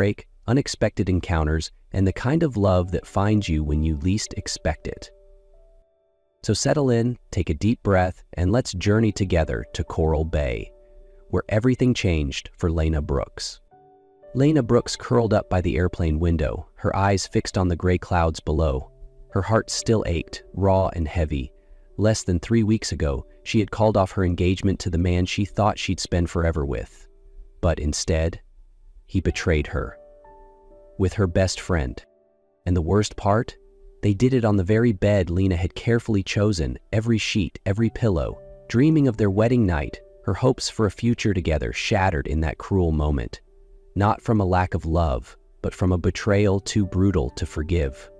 heartbreak, unexpected encounters, and the kind of love that finds you when you least expect it. So settle in, take a deep breath, and let's journey together to Coral Bay, where everything changed for Lena Brooks. Lena Brooks curled up by the airplane window, her eyes fixed on the gray clouds below. Her heart still ached, raw and heavy. Less than 3 weeks ago, she had called off her engagement to the man she thought she'd spend forever with. But instead, he betrayed her. With her best friend. And the worst part? They did it on the very bed Lena had carefully chosen, every sheet, every pillow. Dreaming of their wedding night, her hopes for a future together shattered in that cruel moment. Not from a lack of love, but from a betrayal too brutal to forgive.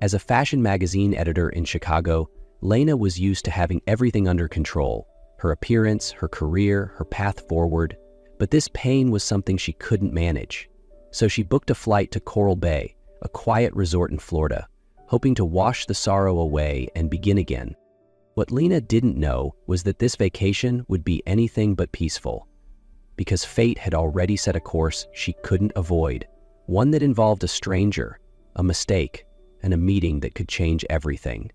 As a fashion magazine editor in Chicago, Lena was used to having everything under control. Her appearance, her career, her path forward. But this pain was something she couldn't manage. So she booked a flight to Coral Bay, a quiet resort in Florida, hoping to wash the sorrow away and begin again. What Lena didn't know was that this vacation would be anything but peaceful, because fate had already set a course she couldn't avoid, one that involved a stranger, a mistake, and a meeting that could change everything.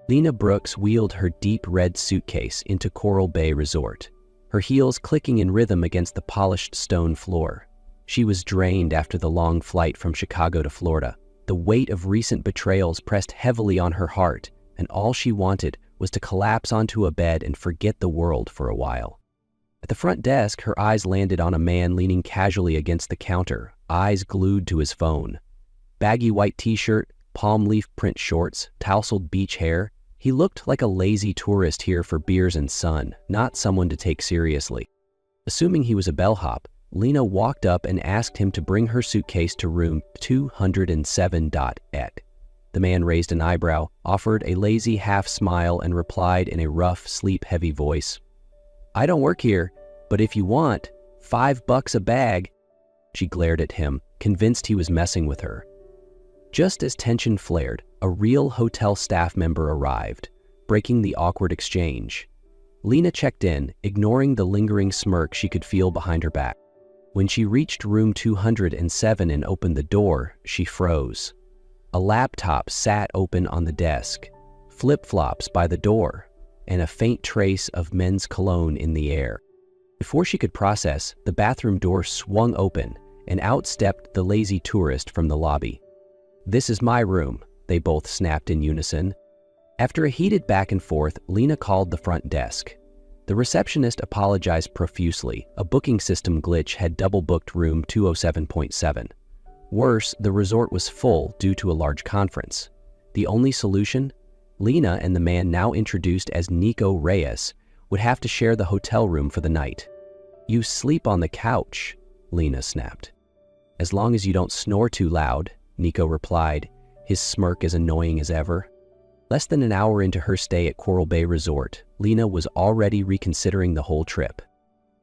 Lena Brooks wheeled her deep red suitcase into Coral Bay Resort, her heels clicking in rhythm against the polished stone floor. She was drained after the long flight from Chicago to Florida. The weight of recent betrayals pressed heavily on her heart, and all she wanted was to collapse onto a bed and forget the world for a while. At the front desk, her eyes landed on a man leaning casually against the counter, eyes glued to his phone. Baggy white t-shirt, palm leaf print shorts, tousled beach hair. He looked like a lazy tourist here for beers and sun, not someone to take seriously. Assuming he was a bellhop, Lena walked up and asked him to bring her suitcase to room 207. The man raised an eyebrow, offered a lazy half smile, and replied in a rough, sleep-heavy voice, "I don't work here, but if you want, $5 a bag." She glared at him, convinced he was messing with her. Just as tension flared, a real hotel staff member arrived, breaking the awkward exchange. Lena checked in, ignoring the lingering smirk she could feel behind her back. When she reached room 207 and opened the door, she froze. A laptop sat open on the desk, flip-flops by the door, and a faint trace of men's cologne in the air. Before she could process, the bathroom door swung open, and out stepped the lazy tourist from the lobby. "This is my room," they both snapped in unison. After a heated back and forth, Lena called the front desk. The receptionist apologized profusely. A booking system glitch had double-booked room 207.7. Worse, the resort was full due to a large conference. The only solution? Lena and the man now introduced as Nico Reyes would have to share the hotel room for the night. "You sleep on the couch," Lena snapped. "As long as you don't snore too loud," Nico replied, his smirk as annoying as ever. Less than an hour into her stay at Coral Bay Resort, Lena was already reconsidering the whole trip.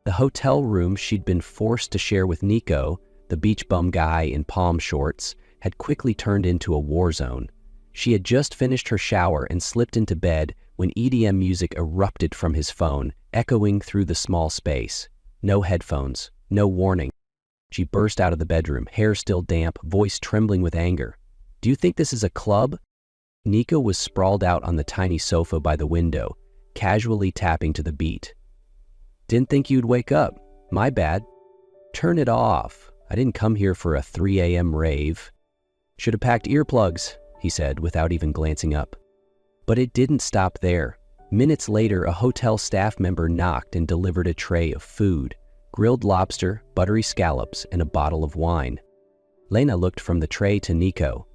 The hotel room she'd been forced to share with Nico, the beach bum guy in palm shorts, had quickly turned into a war zone. She had just finished her shower and slipped into bed when EDM music erupted from his phone, echoing through the small space. No headphones, no warning. She burst out of the bedroom, hair still damp, voice trembling with anger. "Do you think this is a club?" Nico was sprawled out on the tiny sofa by the window, casually tapping to the beat. "Didn't think you'd wake up. My bad." "Turn it off. I didn't come here for a 3 a.m. rave." "Should have packed earplugs," he said without even glancing up. But it didn't stop there. Minutes later, a hotel staff member knocked and delivered a tray of food, grilled lobster, buttery scallops, and a bottle of wine. Lena looked from the tray to Nico.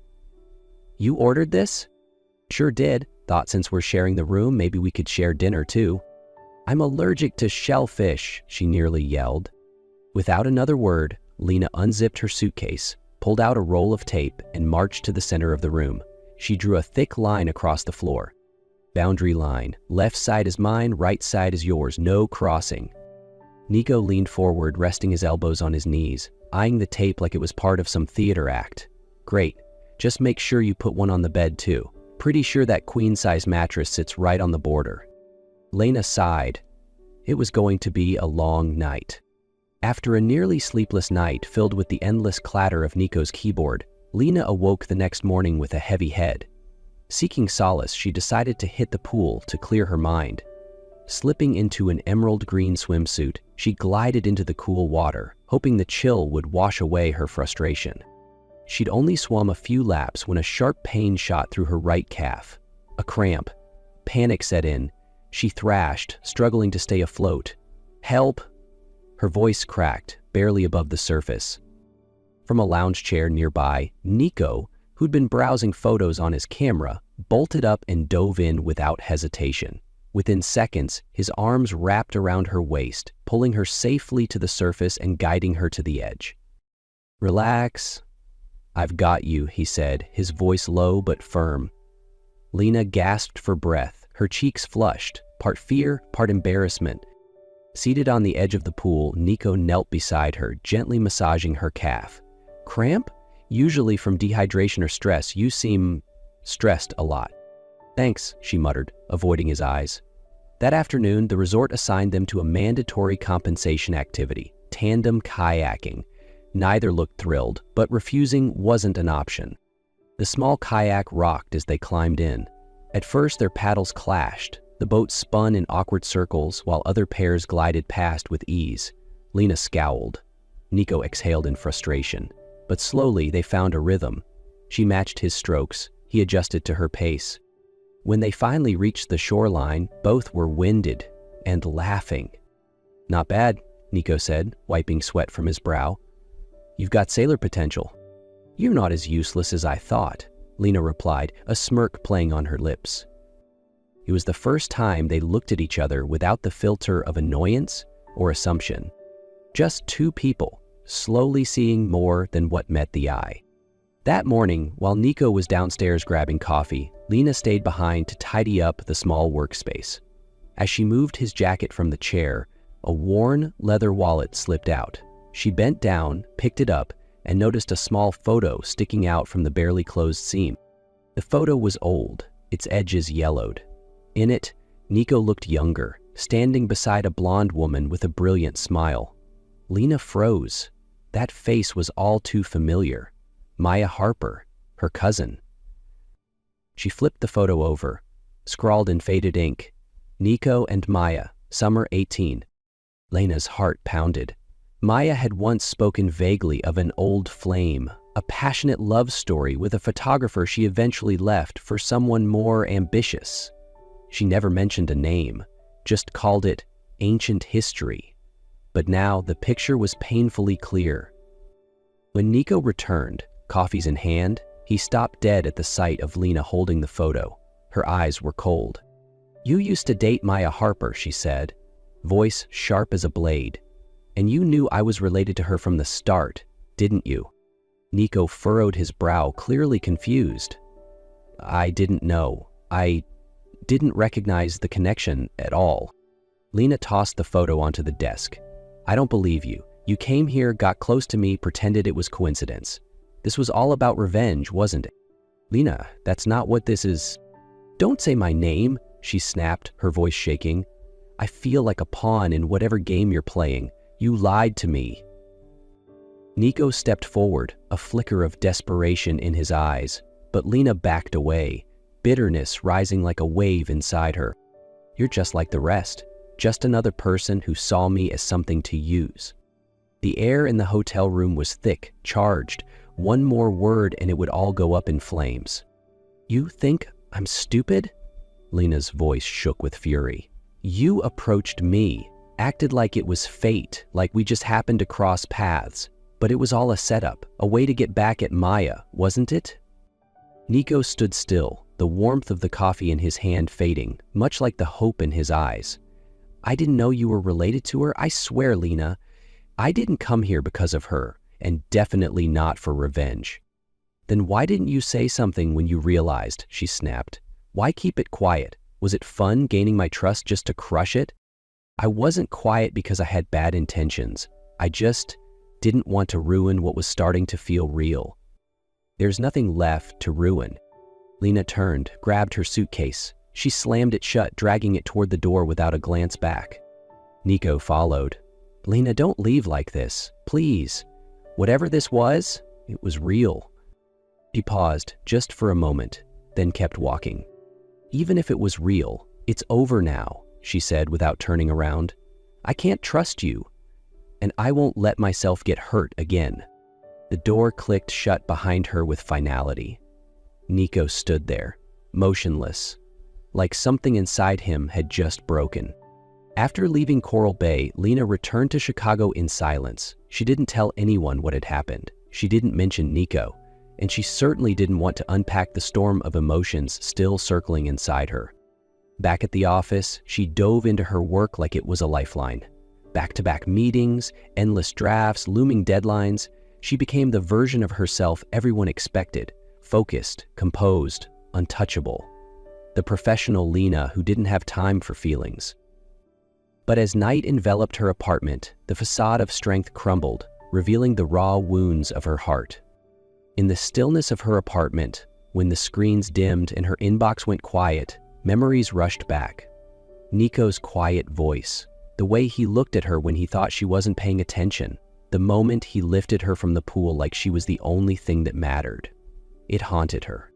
"You ordered this?" "Sure did. Thought since we're sharing the room, maybe we could share dinner too." "I'm allergic to shellfish," she nearly yelled. Without another word, Lena unzipped her suitcase, pulled out a roll of tape, and marched to the center of the room. She drew a thick line across the floor. "Boundary line. Left side is mine, right side is yours. No crossing." Nico leaned forward, resting his elbows on his knees, eyeing the tape like it was part of some theater act. "Great. Just make sure you put one on the bed too. Pretty sure that queen-size mattress sits right on the border." Lena sighed. It was going to be a long night. After a nearly sleepless night filled with the endless clatter of Nico's keyboard, Lena awoke the next morning with a heavy head. Seeking solace, she decided to hit the pool to clear her mind. Slipping into an emerald green swimsuit, she glided into the cool water, hoping the chill would wash away her frustration. She'd only swum a few laps when a sharp pain shot through her right calf. A cramp. Panic set in. She thrashed, struggling to stay afloat. "Help!" Her voice cracked, barely above the surface. From a lounge chair nearby, Nico, who'd been browsing photos on his camera, bolted up and dove in without hesitation. Within seconds, his arms wrapped around her waist, pulling her safely to the surface and guiding her to the edge. "Relax. I've got you," he said, his voice low but firm. Lena gasped for breath, her cheeks flushed, part fear, part embarrassment. Seated on the edge of the pool, Nico knelt beside her, gently massaging her calf. "Cramp? Usually from dehydration or stress, you seem stressed a lot." "Thanks," she muttered, avoiding his eyes. That afternoon, the resort assigned them to a mandatory compensation activity, tandem kayaking. Neither looked thrilled, but refusing wasn't an option. The small kayak rocked as they climbed in. At first, their paddles clashed. The boat spun in awkward circles while other pairs glided past with ease. Lena scowled. Nico exhaled in frustration. But slowly, they found a rhythm. She matched his strokes. He adjusted to her pace. When they finally reached the shoreline, both were winded and laughing. "Not bad," Nico said, wiping sweat from his brow. "You've got sailor potential." "You're not as useless as I thought," Lena replied, a smirk playing on her lips. It was the first time they looked at each other without the filter of annoyance or assumption. Just two people, slowly seeing more than what met the eye. That morning, while Nico was downstairs grabbing coffee, Lena stayed behind to tidy up the small workspace. As she moved his jacket from the chair, a worn leather wallet slipped out. She bent down, picked it up, and noticed a small photo sticking out from the barely closed seam. The photo was old, its edges yellowed. In it, Nico looked younger, standing beside a blonde woman with a brilliant smile. Lena froze. That face was all too familiar. Maya Harper, her cousin. She flipped the photo over, scrawled in faded ink, "Nico and Maya, summer 18. Lena's heart pounded. Maya had once spoken vaguely of an old flame, a passionate love story with a photographer she eventually left for someone more ambitious. She never mentioned a name, just called it ancient history. But now the picture was painfully clear. When Nico returned, coffees in hand, he stopped dead at the sight of Lena holding the photo. Her eyes were cold. "You used to date Maya Harper," she said, voice sharp as a blade. "And you knew I was related to her from the start, didn't you?" Nico furrowed his brow, clearly confused. "I didn't know. I didn't recognize the connection at all." Lena tossed the photo onto the desk. "I don't believe you. You came here, got close to me, pretended it was coincidence. This was all about revenge, wasn't it?" "Lena, that's not what this is." "Don't say my name," she snapped, her voice shaking. "I feel like a pawn in whatever game you're playing. You lied to me." Nico stepped forward, a flicker of desperation in his eyes, but Lena backed away, bitterness rising like a wave inside her. "You're just like the rest, just another person who saw me as something to use." The air in the hotel room was thick, charged. One more word and it would all go up in flames. "You think I'm stupid?" Lena's voice shook with fury. "You approached me, acted like it was fate, like we just happened to cross paths. But it was all a setup, a way to get back at Maya, wasn't it?" Nico stood still, the warmth of the coffee in his hand fading, much like the hope in his eyes. "I didn't know you were related to her. I swear, Lena. I didn't come here because of her, and definitely not for revenge." "Then why didn't you say something when you realized?" she snapped. "Why keep it quiet? Was it fun gaining my trust just to crush it?" "I wasn't quiet because I had bad intentions. I just didn't want to ruin what was starting to feel real." "There's nothing left to ruin." Lena turned, grabbed her suitcase. She slammed it shut, dragging it toward the door without a glance back. Nico followed. "Lena, don't leave like this, please. Whatever this was, it was real." She paused just for a moment, then kept walking. "Even if it was real, it's over now," she said without turning around. "I can't trust you, and I won't let myself get hurt again." The door clicked shut behind her with finality. Nico stood there, motionless, like something inside him had just broken. After leaving Coral Bay, Lena returned to Chicago in silence. She didn't tell anyone what had happened. She didn't mention Nico, and she certainly didn't want to unpack the storm of emotions still circling inside her. Back at the office, she dove into her work like it was a lifeline. Back-to-back meetings, endless drafts, looming deadlines. She became the version of herself everyone expected, focused, composed, untouchable. The professional Lena who didn't have time for feelings. But as night enveloped her apartment, the facade of strength crumbled, revealing the raw wounds of her heart. In the stillness of her apartment, when the screens dimmed and her inbox went quiet, memories rushed back. Nico's quiet voice, the way he looked at her when he thought she wasn't paying attention, the moment he lifted her from the pool like she was the only thing that mattered. It haunted her.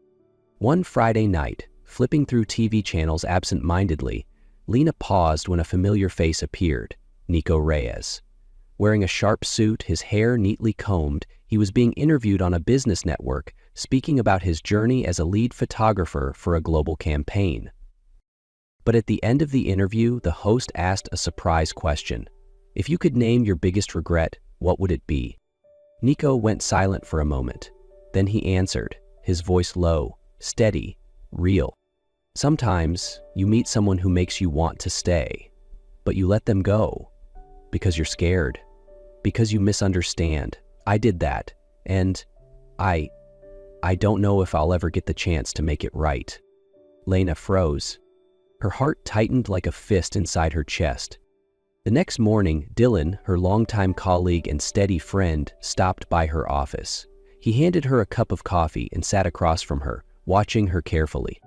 One Friday night, flipping through TV channels absent-mindedly, Lena paused when a familiar face appeared, Nico Reyes. Wearing a sharp suit, his hair neatly combed, he was being interviewed on a business network, speaking about his journey as a lead photographer for a global campaign. But at the end of the interview, the host asked a surprise question. If you could name your biggest regret, what would it be? Nico went silent for a moment. Then he answered, his voice low, steady, real. "Sometimes you meet someone who makes you want to stay, but you let them go because you're scared, because you misunderstand. I did that, and I don't know if I'll ever get the chance to make it right." Lena froze. Her heart tightened like a fist inside her chest. The next morning, Dylan, her longtime colleague and steady friend, stopped by her office. He handed her a cup of coffee and sat across from her, watching her carefully.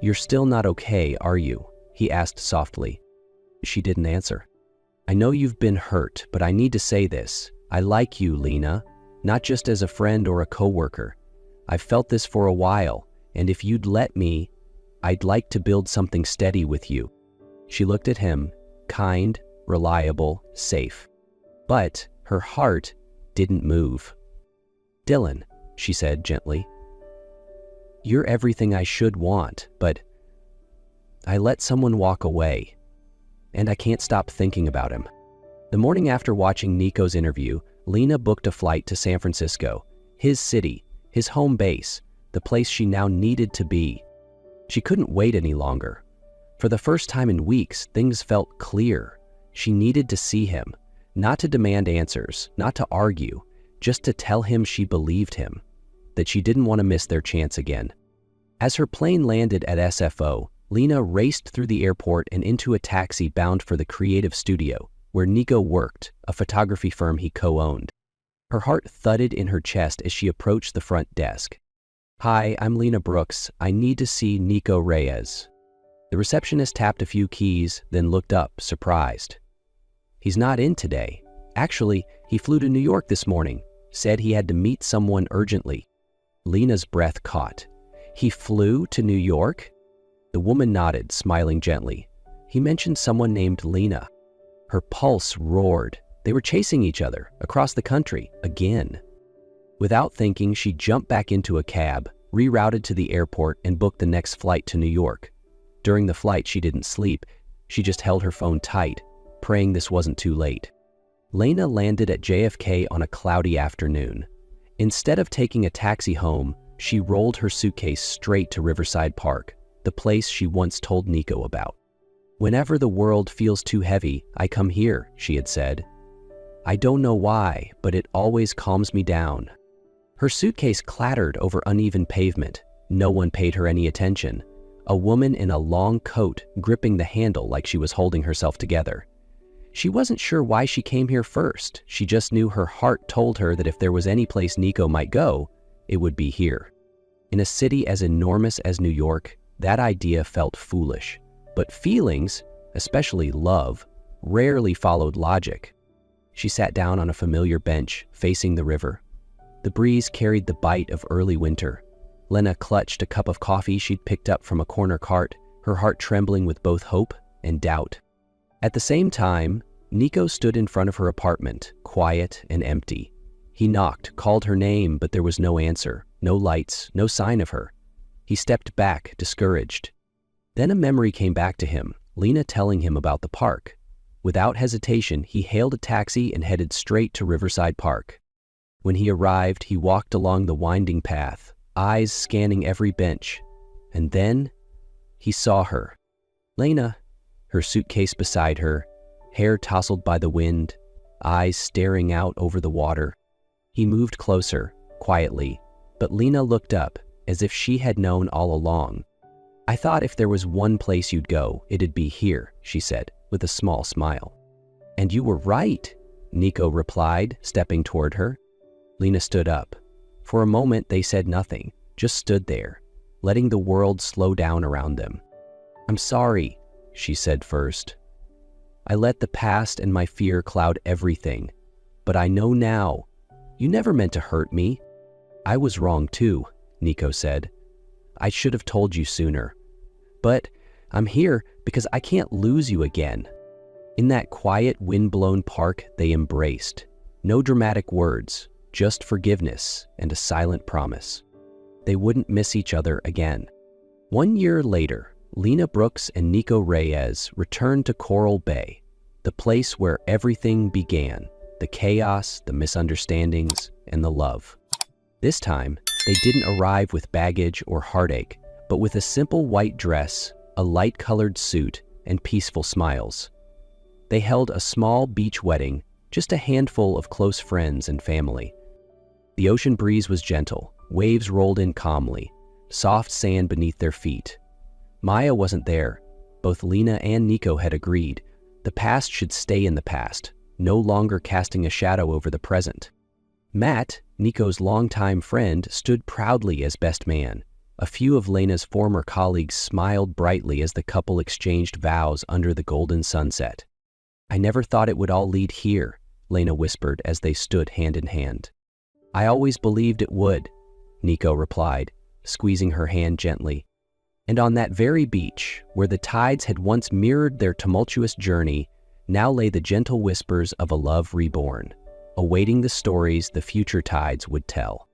"You're still not okay, are you?" he asked softly. She didn't answer. "I know you've been hurt, but I need to say this. I like you, Lena, not just as a friend or a coworker. I've felt this for a while, and if you'd let me, I'd like to build something steady with you." She looked at him, kind, reliable, safe. But her heart didn't move. "Dylan," she said gently, "you're everything I should want, but I let someone walk away, and I can't stop thinking about him." The morning after watching Nico's interview, Lena booked a flight to San Francisco, his city, his home base, the place she now needed to be. She couldn't wait any longer. For the first time in weeks, things felt clear. She needed to see him, not to demand answers, not to argue, just to tell him she believed him, that she didn't want to miss their chance again. As her plane landed at SFO, Lena raced through the airport and into a taxi bound for the creative studio, where Nico worked, a photography firm he co-owned. Her heart thudded in her chest as she approached the front desk. "Hi, I'm Lena Brooks. I need to see Nico Reyes." The receptionist tapped a few keys, then looked up, surprised. "He's not in today. Actually, he flew to New York this morning, said he had to meet someone urgently." Lena's breath caught. "He flew to New York?" The woman nodded, smiling gently. "He mentioned someone named Lena." Her pulse roared. They were chasing each other across the country again. Without thinking, she jumped back into a cab, rerouted to the airport, and booked the next flight to New York. During the flight, she didn't sleep. She just held her phone tight, praying this wasn't too late. Lena landed at JFK on a cloudy afternoon. Instead of taking a taxi home, she rolled her suitcase straight to Riverside Park, the place she once told Nico about. "Whenever the world feels too heavy, I come here," she had said. "I don't know why, but it always calms me down." Her suitcase clattered over uneven pavement. No one paid her any attention. A woman in a long coat gripping the handle like she was holding herself together. She wasn't sure why she came here first. She just knew her heart told her that if there was any place Nico might go, it would be here. In a city as enormous as New York, that idea felt foolish. But feelings, especially love, rarely followed logic. She sat down on a familiar bench, facing the river. The breeze carried the bite of early winter. Lena clutched a cup of coffee she'd picked up from a corner cart, her heart trembling with both hope and doubt. At the same time, Nico stood in front of her apartment, quiet and empty. He knocked, called her name, but there was no answer, no lights, no sign of her. He stepped back, discouraged. Then a memory came back to him, Lena telling him about the park. Without hesitation, he hailed a taxi and headed straight to Riverside Park. When he arrived, he walked along the winding path, eyes scanning every bench. And then he saw her. Lena, her suitcase beside her, hair tousled by the wind, eyes staring out over the water. He moved closer, quietly, but Lena looked up, as if she had known all along. "I thought if there was one place you'd go, it'd be here," she said, with a small smile. "And you were right," Nico replied, stepping toward her. Lena stood up. For a moment, they said nothing, just stood there, letting the world slow down around them. "I'm sorry," she said first. "I let the past and my fear cloud everything. But I know now. You never meant to hurt me." "I was wrong too," Nico said. "I should have told you sooner. But I'm here because I can't lose you again." In that quiet, wind-blown park, they embraced. No dramatic words, just forgiveness and a silent promise. They wouldn't miss each other again. 1 year later, Lena Brooks and Nico Reyes returned to Coral Bay, the place where everything began, the chaos, the misunderstandings, and the love. This time, they didn't arrive with baggage or heartache, but with a simple white dress, a light-colored suit, and peaceful smiles. They held a small beach wedding, just a handful of close friends and family. The ocean breeze was gentle, waves rolled in calmly, soft sand beneath their feet. Maya wasn't there. Both Lena and Nico had agreed. The past should stay in the past, no longer casting a shadow over the present. Matt, Nico's longtime friend, stood proudly as best man. A few of Lena's former colleagues smiled brightly as the couple exchanged vows under the golden sunset. "I never thought it would all lead here," Lena whispered as they stood hand in hand. "I always believed it would," Nico replied, squeezing her hand gently. And on that very beach, where the tides had once mirrored their tumultuous journey, now lay the gentle whispers of a love reborn, awaiting the stories the future tides would tell.